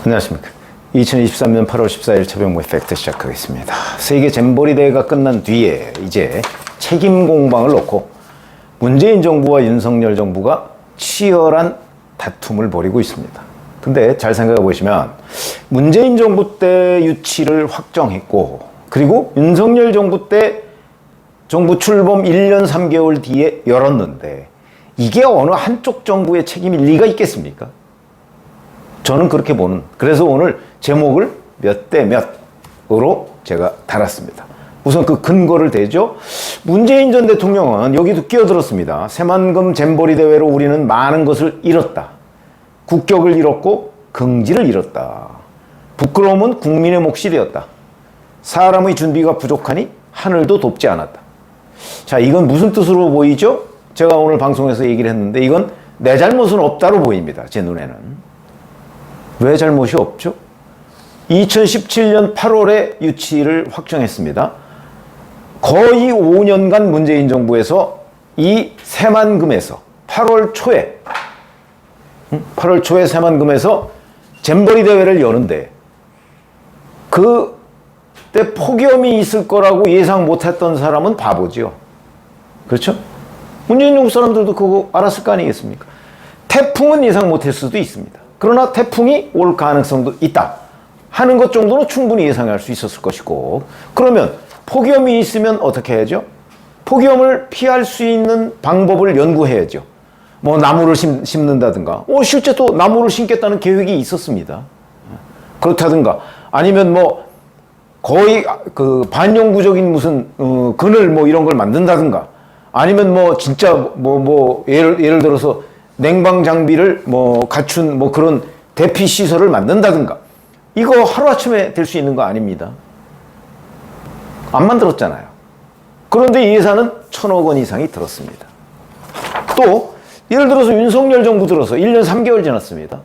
안녕하십니까. 2023년 8월 14일 최병모의 팩트 시작하겠습니다. 세계 잼버리 대회가 끝난 뒤에 이제 책임 공방을 놓고 문재인 정부와 윤석열 정부가 치열한 다툼을 벌이고 있습니다. 근데 잘 생각해 보시면 문재인 정부 때 유치를 확정했고, 그리고 윤석열 정부 때 정부 출범 1년 3개월 뒤에 열었는데 이게 어느 한쪽 정부의 책임일 리가 있겠습니까? 저는 그렇게 보는, 그래서 오늘 제목을 몇 대 몇으로 제가 달았습니다. 우선 그 근거를 대죠. 문재인 전 대통령은 여기도 끼어들었습니다. 새만금 잼버리 대회로 우리는 많은 것을 잃었다. 국격을 잃었고 긍지를 잃었다. 부끄러움은 국민의 몫이 되었다. 사람의 준비가 부족하니 하늘도 돕지 않았다. 자, 이건 무슨 뜻으로 보이죠? 제가 오늘 방송에서 얘기를 했는데 이건 내 잘못은 없다로 보입니다. 제 눈에는. 왜 잘못이 없죠? 2017년 8월에 유치를 확정했습니다. 거의 5년간 문재인 정부에서 이 새만금에서 8월 초에 새만금에서 잼버리 대회를 여는데 그때 폭염이 있을 거라고 예상 못했던 사람은 바보죠. 그렇죠? 문재인 정부 사람들도 그거 알았을 거 아니겠습니까? 태풍은 예상 못할 수도 있습니다. 그러나 태풍이 올 가능성도 있다 하는 것 정도는 충분히 예상할 수 있었을 것이고, 그러면 폭염이 있으면 어떻게 해야죠? 폭염을 피할 수 있는 방법을 연구해야죠. 뭐 나무를 심는다든가, 실제 또 나무를 심겠다는 계획이 있었습니다. 그렇다든가, 아니면 뭐 거의 그 반영구적인 무슨 그늘 뭐 이런 걸 만든다든가, 아니면 뭐 진짜 예를 들어서 냉방 장비를 뭐 갖춘 뭐 그런 대피 시설을 만든다든가, 이거 하루아침에 될 수 있는 거 아닙니다. 안 만들었잖아요. 그런데 이 예산은 1,000억 원 이상이 들었습니다. 또 예를 들어서 윤석열 정부 들어서 1년 3개월 지났습니다.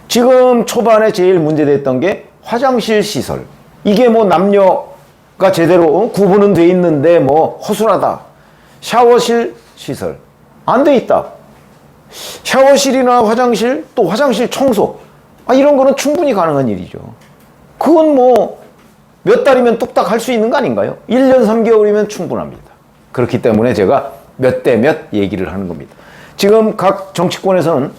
지금 초반에 제일 문제됐던 게 화장실 시설. 이게 뭐 남녀가 제대로 구분은 돼 있는데 뭐 허술하다. 샤워실 시설 안 돼 있다. 샤워실이나 화장실, 또 화장실 청소, 이런 거는 충분히 가능한 일이죠. 그건 뭐 몇 달이면 뚝딱 할 수 있는 거 아닌가요? 1년 3개월이면 충분합니다. 그렇기 때문에 제가 몇 대 몇 얘기를 하는 겁니다. 지금 각 정치권에서는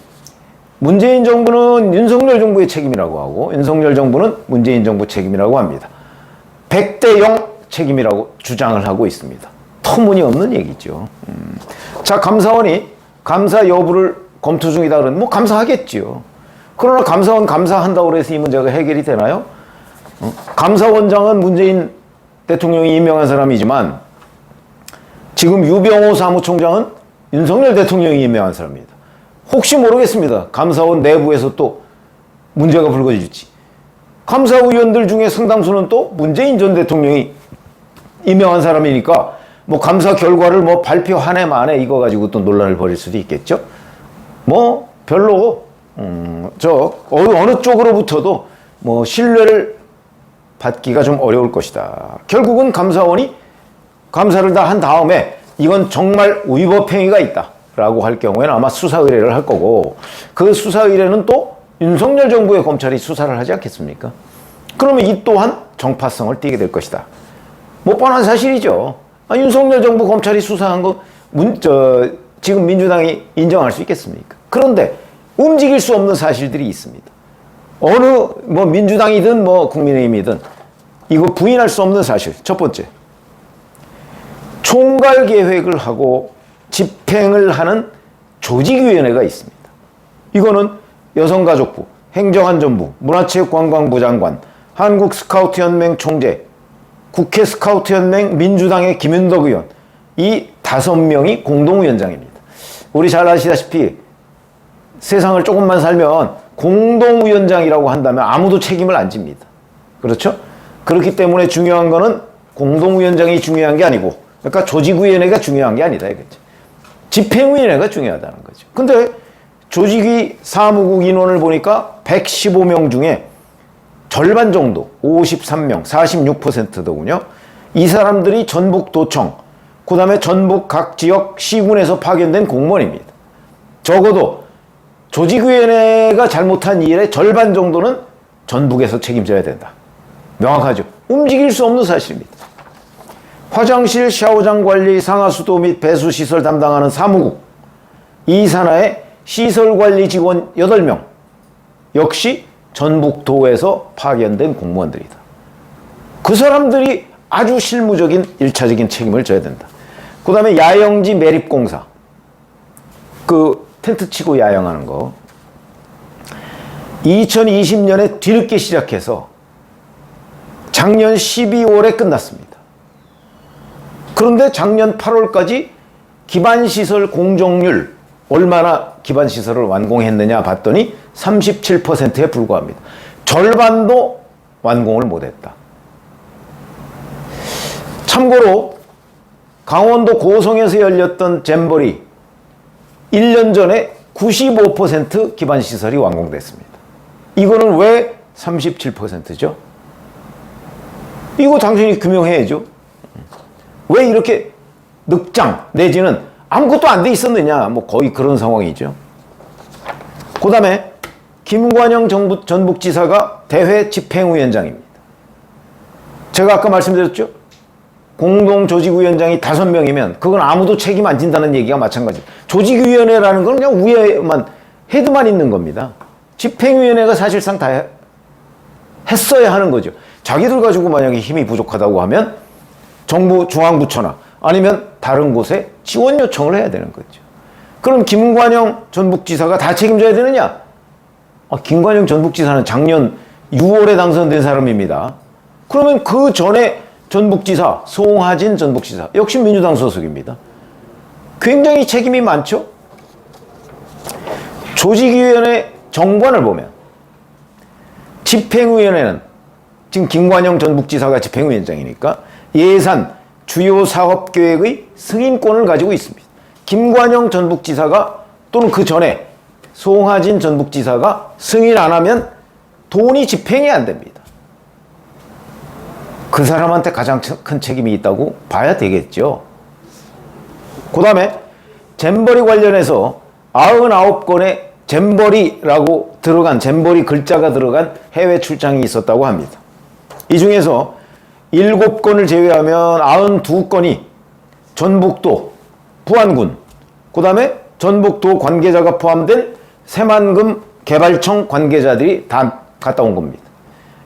문재인 정부는 윤석열 정부의 책임이라고 하고, 윤석열 정부는 문재인 정부 책임이라고 합니다. 100대 0 책임이라고 주장을 하고 있습니다. 터무니없는 얘기죠. 자, 감사원이 감사 여부를 검토 중이다 그러면 뭐 감사하겠죠. 그러나 감사원 감사한다고 해서 이 문제가 해결이 되나요? 감사원장은 문재인 대통령이 임명한 사람이지만 지금 유병호 사무총장은 윤석열 대통령이 임명한 사람입니다. 혹시 모르겠습니다. 감사원 내부에서 또 문제가 불거질지. 감사위원들 중에 상당수는 또 문재인 전 대통령이 임명한 사람이니까 뭐 감사 결과를 뭐 발표 한 해 만에 이거 가지고 또 논란을 벌일 수도 있겠죠. 뭐 별로 어느 쪽으로부터도 뭐 신뢰를 받기가 좀 어려울 것이다. 결국은 감사원이 감사를 다 한 다음에 이건 정말 위법행위가 있다라고 할 경우에는 아마 수사 의뢰를 할 거고, 그 수사 의뢰는 또 윤석열 정부의 검찰이 수사를 하지 않겠습니까? 그러면 이 또한 정파성을 띠게 될 것이다. 뭐 뻔한 사실이죠. 윤석열 정부 검찰이 수사한 거 지금 민주당이 인정할 수 있겠습니까? 그런데 움직일 수 없는 사실들이 있습니다. 어느 뭐 민주당이든 뭐 국민의힘이든 이거 부인할 수 없는 사실. 첫 번째, 총괄 계획을 하고 집행을 하는 조직위원회가 있습니다. 이거는 여성가족부, 행정안전부, 문화체육관광부 장관, 한국스카우트연맹 총재, 국회 스카우트연맹 민주당의 김윤덕 의원, 이 5명이 공동위원장입니다. 우리 잘 아시다시피 세상을 조금만 살면 공동위원장이라고 한다면 아무도 책임을 안 집니다. 그렇죠? 그렇기 때문에 중요한 거는 공동위원장이 중요한 게 아니고, 그러니까 조직위원회가 중요한 게 아니다 이거죠. 집행위원회가 중요하다는 거죠. 근데 조직위 사무국 인원을 보니까 115명 중에 절반 정도, 53명, 46%더군요. 이 사람들이 전북도청, 그 다음에 전북 각 지역 시군에서 파견된 공무원입니다. 적어도 조직위원회가 잘못한 일의 절반 정도는 전북에서 책임져야 된다. 명확하죠. 움직일 수 없는 사실입니다. 화장실, 샤워장 관리, 상하수도 및 배수시설 담당하는 사무국, 이 산하의 시설관리 직원 8명, 역시 전북도에서 파견된 공무원들이다. 그 사람들이 아주 실무적인 1차적인 책임을 져야 된다. 그 다음에 야영지 매립공사, 그 텐트 치고 야영하는 거, 2020년에 뒤늦게 시작해서 작년 12월에 끝났습니다. 그런데 작년 8월까지 기반시설 공정률, 얼마나 기반시설을 완공했느냐 봤더니 37%에 불과합니다. 절반도 완공을 못했다. 참고로 강원도 고성에서 열렸던 잼버리 1년 전에 95% 기반시설이 완공됐습니다. 이거는 왜 37%죠? 이거 당연히 규명해야죠. 왜 이렇게 늑장 내지는 아무것도 안 돼 있었느냐, 뭐 거의 그런 상황이죠. 그 다음에 김관영 전북지사가 대회 집행위원장입니다. 제가 아까 말씀드렸죠. 공동조직위원장이 5명이면 그건 아무도 책임 안 진다는 얘기가 마찬가지. 조직위원회라는 건 그냥 위에만 헤드만 있는 겁니다. 집행위원회가 사실상 다 했어야 하는 거죠. 자기들 가지고 만약에 힘이 부족하다고 하면 정부 중앙부처나 아니면 다른 곳에 지원 요청을 해야 되는 거죠. 그럼 김관영 전북지사가 다 책임져야 되느냐? 김관영 전북지사는 작년 6월에 당선된 사람입니다. 그러면 그 전에 전북지사 송하진 전북지사 역시 민주당 소속입니다. 굉장히 책임이 많죠. 조직위원회 정관을 보면 집행위원회는 지금 김관영 전북지사가 집행위원장이니까 예산, 주요 사업계획의 승인권을 가지고 있습니다. 김관영 전북지사가 또는 그 전에 송하진 전북지사가 승인 안 하면 돈이 집행이 안 됩니다. 그 사람한테 가장 큰 책임이 있다고 봐야 되겠죠. 그 다음에 잼버리 관련해서 99건의 잼버리라고 들어간, 잼버리 글자가 들어간 해외 출장이 있었다고 합니다. 이 중에서 7건을 제외하면 92건이 전북도, 부안군, 그 다음에 전북도 관계자가 포함된 새만금 개발청 관계자들이 다 갔다 온 겁니다.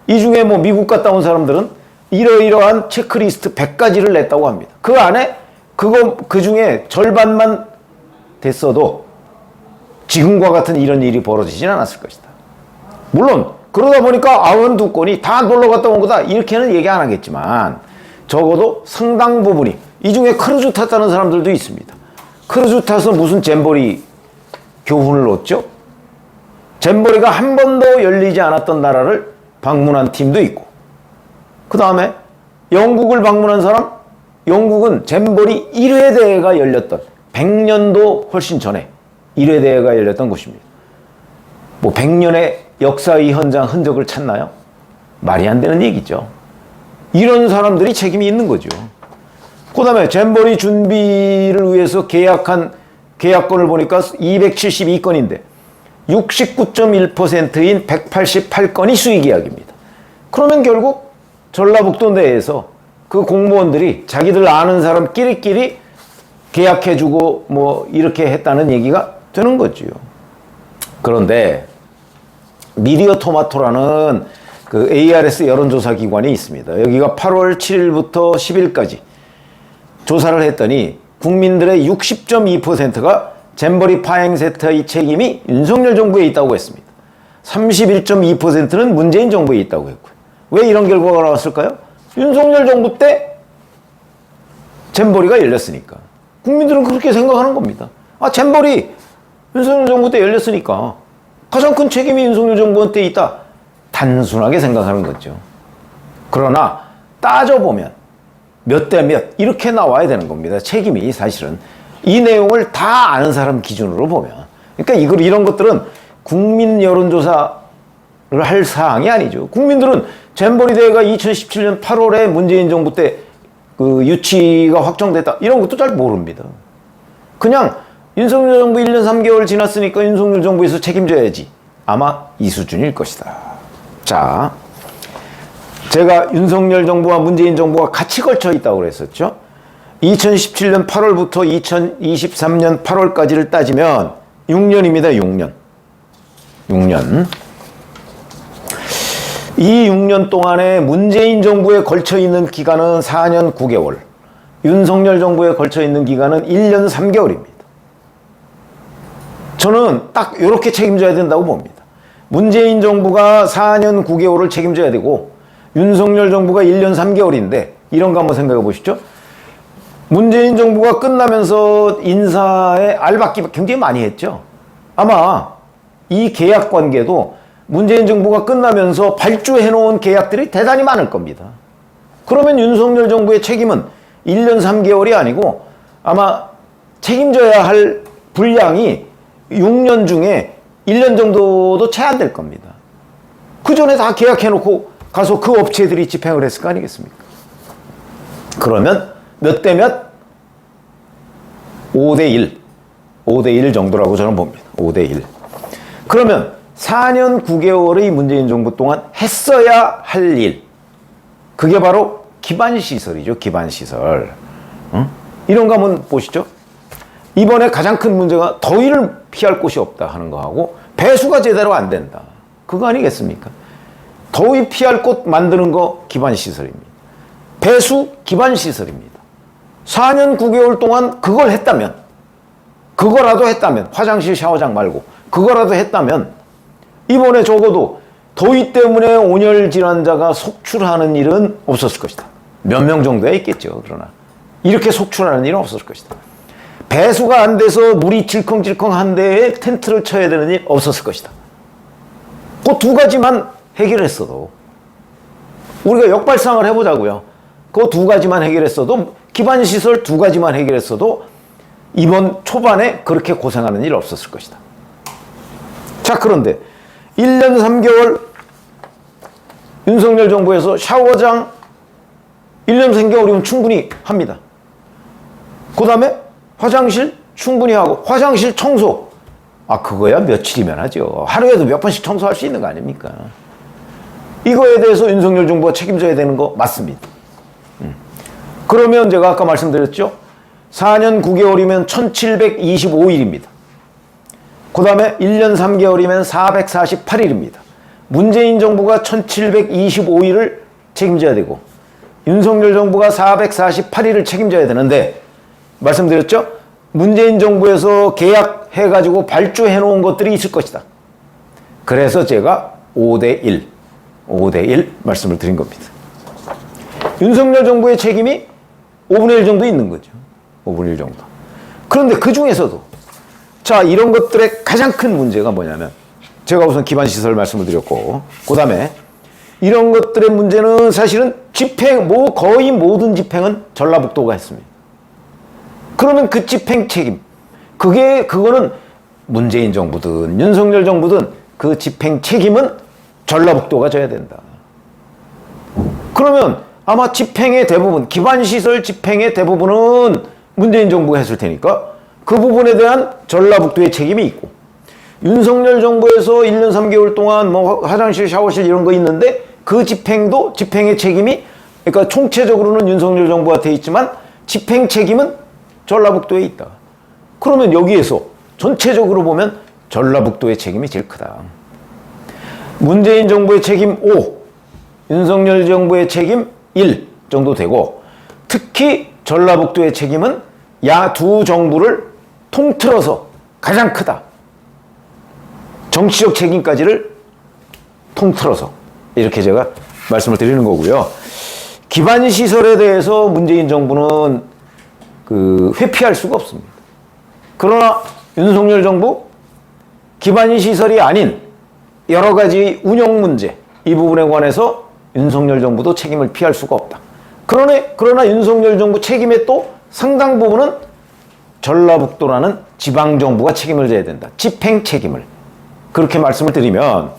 이 중에 뭐 미국 갔다 온 사람들은 이러이러한 체크리스트 100가지를 냈다고 합니다. 그 안에 그 중에 절반만 됐어도 지금과 같은 이런 일이 벌어지진 않았을 것이다. 물론 그러다 보니까 92건이 다 놀러 갔다 온 거다 이렇게는 얘기 안 하겠지만 적어도 상당 부분이, 이 중에 크루즈 탔다는 사람들도 있습니다. 크루즈 타서 무슨 잼버리 교훈을 얻죠? 잼버리가 한 번도 열리지 않았던 나라를 방문한 팀도 있고, 그 다음에 영국을 방문한 사람, 영국은 잼버리 1회 대회가 열렸던 100년도 훨씬 전에 1회 대회가 열렸던 곳입니다. 뭐 100년의 역사의 현장 흔적을 찾나요? 말이 안 되는 얘기죠. 이런 사람들이 책임이 있는 거죠. 그 다음에 잼버리 준비를 위해서 계약한 계약건을 보니까 272건인데 69.1%인 188건이 수의계약입니다. 그러면 결국 전라북도 내에서 그 공무원들이 자기들 아는 사람 끼리끼리 계약해주고 뭐 이렇게 했다는 얘기가 되는 거죠. 그런데 미디어 토마토라는 그 ARS 여론조사 기관이 있습니다. 여기가 8월 7일부터 10일까지 조사를 했더니 국민들의 60.2%가 잼버리 파행 세트의 책임이 윤석열 정부에 있다고 했습니다. 31.2%는 문재인 정부에 있다고 했고요. 왜 이런 결과가 나왔을까요? 윤석열 정부 때 잼버리가 열렸으니까. 국민들은 그렇게 생각하는 겁니다. 잼버리 윤석열 정부 때 열렸으니까 가장 큰 책임이 윤석열 정부한테 있다. 단순하게 생각하는 거죠. 그러나 따져보면 몇 대 몇 이렇게 나와야 되는 겁니다. 책임이 사실은. 이 내용을 다 아는 사람 기준으로 보면. 그러니까 이런 것들은 국민 여론조사를 할 사항이 아니죠. 국민들은 잼버리 대회가 2017년 8월에 문재인 정부 때 그 유치가 확정됐다. 이런 것도 잘 모릅니다. 그냥 윤석열 정부 1년 3개월 지났으니까 윤석열 정부에서 책임져야지. 아마 이 수준일 것이다. 자, 제가 윤석열 정부와 문재인 정부가 같이 걸쳐 있다고 그랬었죠. 2017년 8월부터 2023년 8월까지를 따지면 6년입니다. 6년. 6년. 이 6년 동안에 문재인 정부에 걸쳐 있는 기간은 4년 9개월, 윤석열 정부에 걸쳐 있는 기간은 1년 3개월입니다. 저는 딱 이렇게 책임져야 된다고 봅니다. 문재인 정부가 4년 9개월을 책임져야 되고 윤석열 정부가 1년 3개월인데 이런 거 한번 생각해 보시죠. 문재인 정부가 끝나면서 인사에 알박기 굉장히 많이 했죠. 아마 이 계약 관계도 문재인 정부가 끝나면서 발주해 놓은 계약들이 대단히 많을 겁니다. 그러면 윤석열 정부의 책임은 1년 3개월이 아니고 아마 책임져야 할 분량이 6년 중에 1년 정도도 채 안 될 겁니다. 그 전에 다 계약해 놓고 가서 그 업체들이 집행을 했을 거 아니겠습니까? 그러면 몇 대 몇? 5대 1. 5대 1 정도라고 저는 봅니다. 5대 1. 그러면 4년 9개월의 문재인 정부 동안 했어야 할 일. 그게 바로 기반시설이죠. 기반시설. 이런 거 한번 보시죠. 이번에 가장 큰 문제가 더위를 피할 곳이 없다 하는 거하고 배수가 제대로 안 된다. 그거 아니겠습니까? 더위 피할 곳 만드는 거 기반시설입니다. 배수 기반시설입니다. 4년 9개월 동안 그걸 했다면, 그거라도 했다면, 화장실 샤워장 말고 그거라도 했다면 이번에 적어도 더위 때문에 온열 질환자가 속출하는 일은 없었을 것이다. 몇 명 정도야 있겠죠. 그러나 이렇게 속출하는 일은 없었을 것이다. 배수가 안 돼서 물이 질컹질컹한 데에 텐트를 쳐야 되는 일 없었을 것이다. 그 두 가지만 해결했어도, 우리가 역발상을 해보자고요. 그 두 가지만 해결했어도, 기반시설 두 가지만 해결했어도 이번 초반에 그렇게 고생하는 일 없었을 것이다. 자, 그런데 1년 3개월 윤석열 정부에서 샤워장 1년 3개월이면 충분히 합니다. 그 다음에 화장실 충분히 하고, 화장실 청소, 그거야 며칠이면 하죠. 하루에도 몇 번씩 청소할 수 있는 거 아닙니까? 이거에 대해서 윤석열 정부가 책임져야 되는 거 맞습니다. 그러면 제가 아까 말씀드렸죠. 4년 9개월이면 1725일입니다. 그 다음에 1년 3개월이면 448일입니다. 문재인 정부가 1725일을 책임져야 되고 윤석열 정부가 448일을 책임져야 되는데, 말씀드렸죠? 문재인 정부에서 계약해가지고 발주해 놓은 것들이 있을 것이다. 그래서 제가 5대 1, 5대 1 말씀을 드린 겁니다. 윤석열 정부의 책임이 5분의 1 정도 있는 거죠. 5분의 1 정도. 그런데 그 중에서도 자, 이런 것들의 가장 큰 문제가 뭐냐면, 제가 우선 기반시설 말씀을 드렸고, 그 다음에 이런 것들의 문제는 사실은 집행, 거의 모든 집행은 전라북도가 했습니다. 그러면 그 집행 책임, 그거는 문재인 정부든 윤석열 정부든 그 집행 책임은 전라북도가 져야 된다. 그러면 아마 집행의 대부분, 기반시설 집행의 대부분은 문재인 정부가 했을 테니까 그 부분에 대한 전라북도의 책임이 있고, 윤석열 정부에서 1년 3개월 동안 뭐 화장실, 샤워실 이런 거 있는데 그 집행도, 집행의 책임이, 그러니까 총체적으로는 윤석열 정부한테 있지만 집행 책임은 전라북도에 있다. 그러면 여기에서 전체적으로 보면 전라북도의 책임이 제일 크다. 문재인 정부의 책임 5, 윤석열 정부의 책임 1 정도 되고, 특히 전라북도의 책임은 두 정부를 통틀어서 가장 크다. 정치적 책임까지를 통틀어서 이렇게 제가 말씀을 드리는 거고요. 기반시설에 대해서 문재인 정부는 회피할 수가 없습니다. 그러나 윤석열 정부 기반시설이 아닌 여러 가지 운영 문제, 이 부분에 관해서 윤석열 정부도 책임을 피할 수가 없다. 그러나 윤석열 정부 책임의 또 상당 부분은 전라북도라는 지방정부가 책임을 져야 된다. 집행 책임을. 그렇게 말씀을 드리면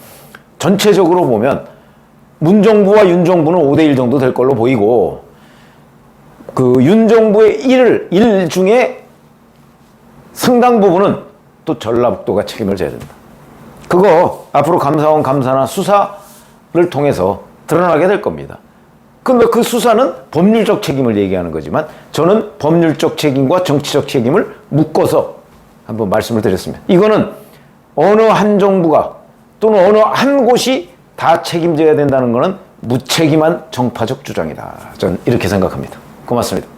전체적으로 보면 문정부와 윤정부는 5대 1 정도 될 걸로 보이고, 윤정부의 일 중에 상당 부분은 또 전라북도가 책임을 져야 된다. 그거 앞으로 감사원 감사나 수사 수사를 통해서 드러나게 될 겁니다. 근데 그 수사는 법률적 책임을 얘기하는 거지만 저는 법률적 책임과 정치적 책임을 묶어서 한번 말씀을 드렸습니다. 이거는 어느 한 정부가 또는 어느 한 곳이 다 책임져야 된다는 것은 무책임한 정파적 주장이다. 저는 이렇게 생각합니다. 고맙습니다.